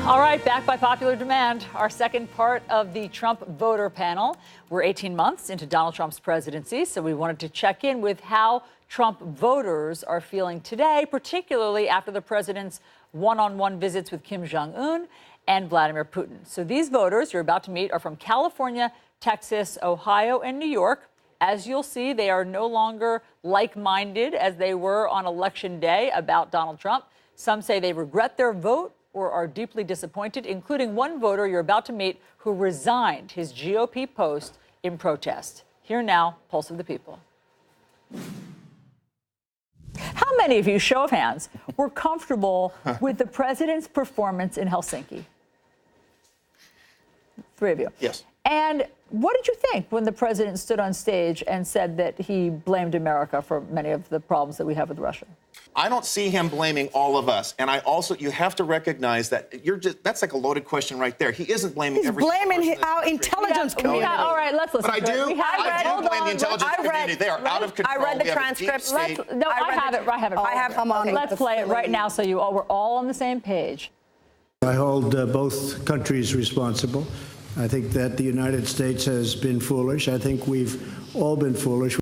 All right, back by popular demand, our second part of the Trump voter panel. We're 18 months into Donald Trump's presidency, so we wanted to check in with how Trump voters are feeling today, particularly after the president's one-on-one visits with Kim Jong-un and Vladimir Putin. So these voters you're about to meet are from California, Texas, Ohio, and New York. As you'll see, they are no longer like-minded as they were on Election Day about Donald Trump. Some say they regret their vote or are deeply disappointed, including one voter you're about to meet who resigned his GOP post in protest. Here now, Pulse of the People. How many of you, show of hands, were comfortable with the president's performance in Helsinki? 3 of you. Yes. And what did you think when the president stood on stage and said that he blamed America for many of the problems that we have with Russia? I don't see him blaming all of us. And I also, you have to recognize that that's like a loaded question right there. He isn't blaming every blaming our intelligence community. All right, let's listen. But I do blame the intelligence community. They are out of control. I read the transcript. I have it. Let's play it right now so we're all on the same page. I hold both countries responsible. I think that the United States has been foolish. I think we've all been foolish.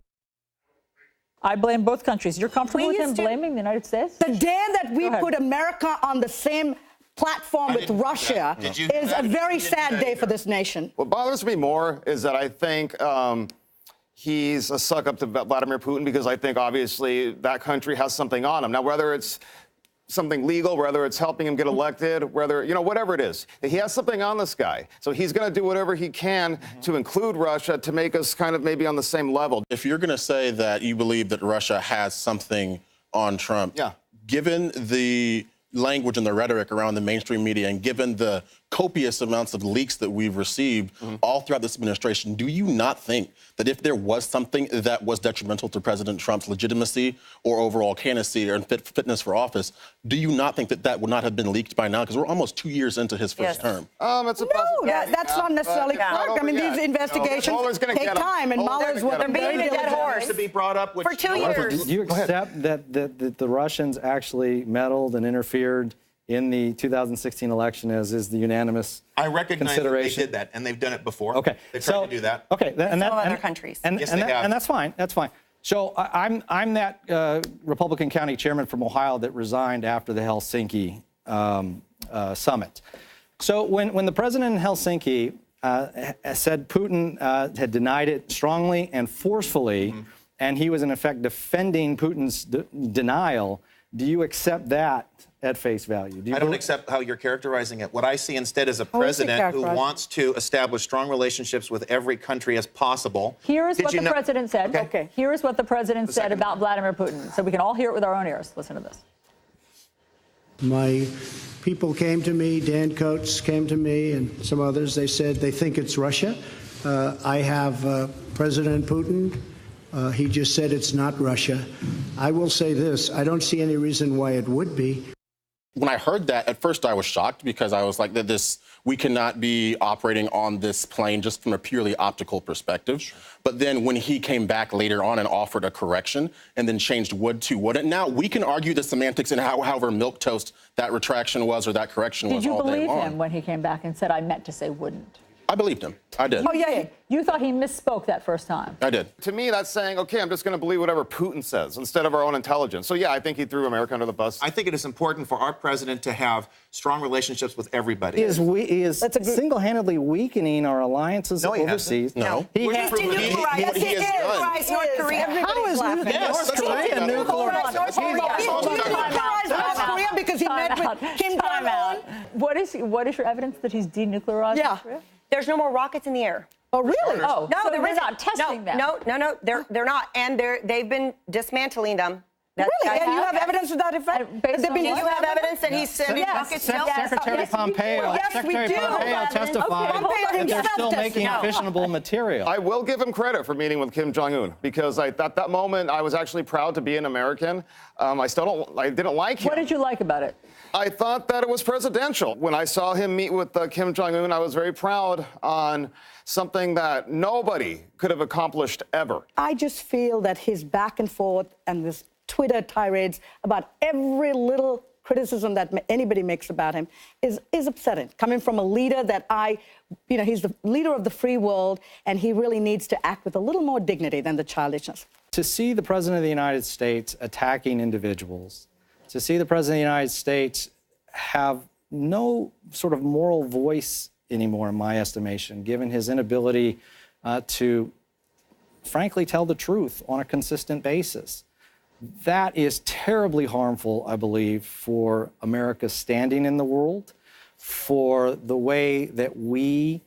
I blame both countries. You're comfortable with him blaming the United States? The day that we put America on the same platform with Russia is a very sad day for this nation. What bothers me more is that I think he's a suck up to Vladimir Putin because I think obviously that country has something on him. Now, whether it's something legal, whether it's helping him get elected, whether, whatever it is, he has something on this guy. So he's going to do whatever he can to include Russia to make us kind of maybe on the same level. If you're going to say that you believe that Russia has something on Trump, given the language and the rhetoric around the mainstream media and given the copious amounts of leaks that we've received all throughout this administration, do you not think that if there was something that was detrimental to President Trump's legitimacy or overall candidacy or fitness for office, do you not think that would not have been leaked by now? Because we're almost 2 years into his first term. It's a possibility. That's not necessarily correct. I mean, these investigations take time, and Mueller's what they're beating a dead horse to be brought up with for 2 years. Do you accept that the Russians actually meddled and interfered in the 2016 election, as is the unanimous I recognize consideration? that they did that, and they've done it before. Okay, They've tried to do that. Okay, and other countries. And that's fine. That's fine. So I'm that Republican county chairman from Ohio that resigned after the Helsinki summit. So when the president in Helsinki said Putin had denied it strongly and forcefully, and he was in effect defending Putin's denial, do you accept that at face value? I don't accept how you're characterizing it. What I see instead is a president who wants to establish strong relationships with every country as possible. Here is what the president said. Okay. Here is what the president said about Vladimir Putin, so we can all hear it with our own ears. Listen to this. My people came to me, Dan Coates came to me, and some others. They said they think it's Russia. I have President Putin. He just said it's not Russia. I will say this. I don't see any reason why it would be. When I heard that, at first I was shocked because I was like, we cannot be operating on this plane just from a purely optical perspective. But then when he came back later on and offered a correction and then changed would to wouldn't, now we can argue the semantics and however milquetoast that retraction was or that correction was all day long. Did you believe him when he came back and said, I meant to say wouldn't? I believed him. I did. Oh, yeah. You thought he misspoke that first time. I did. To me, that's saying, okay, I'm just going to believe whatever Putin says instead of our own intelligence. So, yeah, I think he threw America under the bus. I think it is important for our president to have strong relationships with everybody. He is single-handedly weakening our alliances overseas. No. He has denuclearized North Korea. How is North Korea nuclearized? North Korea because he met with Kim Jong-un. What is your evidence that he's denuclearized North Korea? There's no more rockets in the air. Oh, really? Oh, no, so they're not testing them. No, they're not, and they've been dismantling them. Really? And you have evidence of that effect? Do you have evidence that he's sending rockets? Secretary Pompeo testified that they're still making fissionable material. I will give him credit for meeting with Kim Jong-un because at that moment I was actually proud to be an American. I didn't like him. What did you like about it? I thought that it was presidential. When I saw him meet with Kim Jong-un, I was very proud on something that nobody could have accomplished ever. I just feel that his back and forth and this Twitter tirades about every little criticism that anybody makes about him is upsetting. Coming from a leader that he's the leader of the free world, and he really needs to act with a little more dignity than the childishness. To see the President of the United States attacking individuals, to see the President of the United States have no sort of moral voice anymore, in my estimation, given his inability to, frankly, tell the truth on a consistent basis. That is terribly harmful, I believe, for America's standing in the world, for the way that we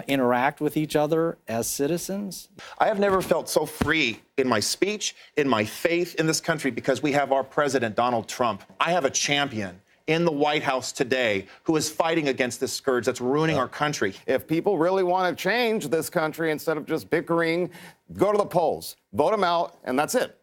interact with each other as citizens. I have never felt so free in my speech, in my faith in this country, because we have our president, Donald Trump. I have a champion in the White House today who is fighting against this scourge that's ruining our country. If people really want to change this country instead of just bickering, go to the polls, vote them out, and that's it.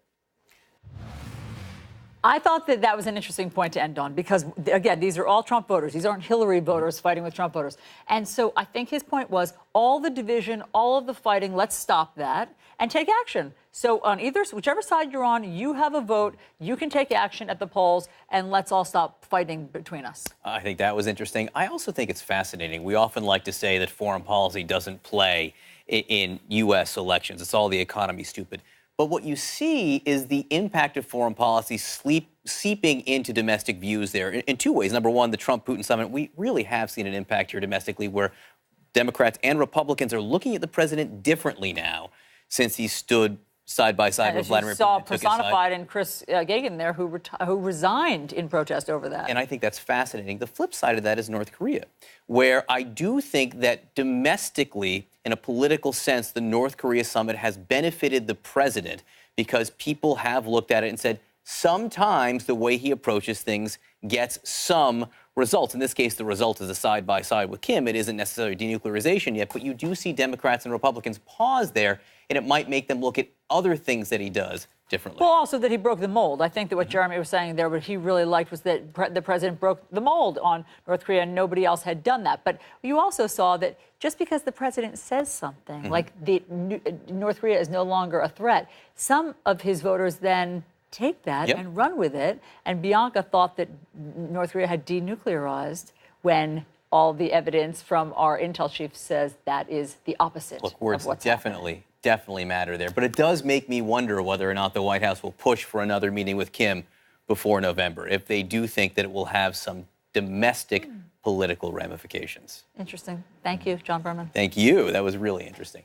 I thought that was an interesting point to end on because, again, these are all Trump voters. These aren't Hillary voters fighting with Trump voters. And so I think his point was all the division, all of the fighting, let's stop that and take action. So on whichever side you're on, you have a vote, you can take action at the polls, and let's all stop fighting between us. I think that was interesting. I also think it's fascinating. We often like to say that foreign policy doesn't play in U.S. elections. It's all the economy stupid. But what you see is the impact of foreign policy seeping into domestic views there in two ways. Number one, the Trump Putin summit, we really have seen an impact here domestically where Democrats and Republicans are looking at the president differently now since he stood side by side with Vladimir Putin. Saw personified in Chris Gagan there, who resigned in protest over that. And I think that's fascinating. The flip side of that is North Korea, where I do think that domestically, in a political sense, the North Korea summit has benefited the president because people have looked at it and said, sometimes the way he approaches things gets some results. In this case, the result is a side-by-side with Kim. It isn't necessarily denuclearization yet, but you do see Democrats and Republicans pause there, and it might make them look at other things that he does differently. Well, also that he broke the mold. I think that what Jeremy was saying there, what he really liked was that the president broke the mold on North Korea, and nobody else had done that. But you also saw that just because the president says something, like North Korea is no longer a threat, some of his voters then take that and run with it. And Bianca thought that North Korea had denuclearized when all the evidence from our intel chief says that is the opposite. Look, words of what's definitely matter there. But it does make me wonder whether or not the White House will push for another meeting with Kim before November, if they do think that it will have some domestic political ramifications. Interesting. Thank you, John Berman. Thank you. That was really interesting.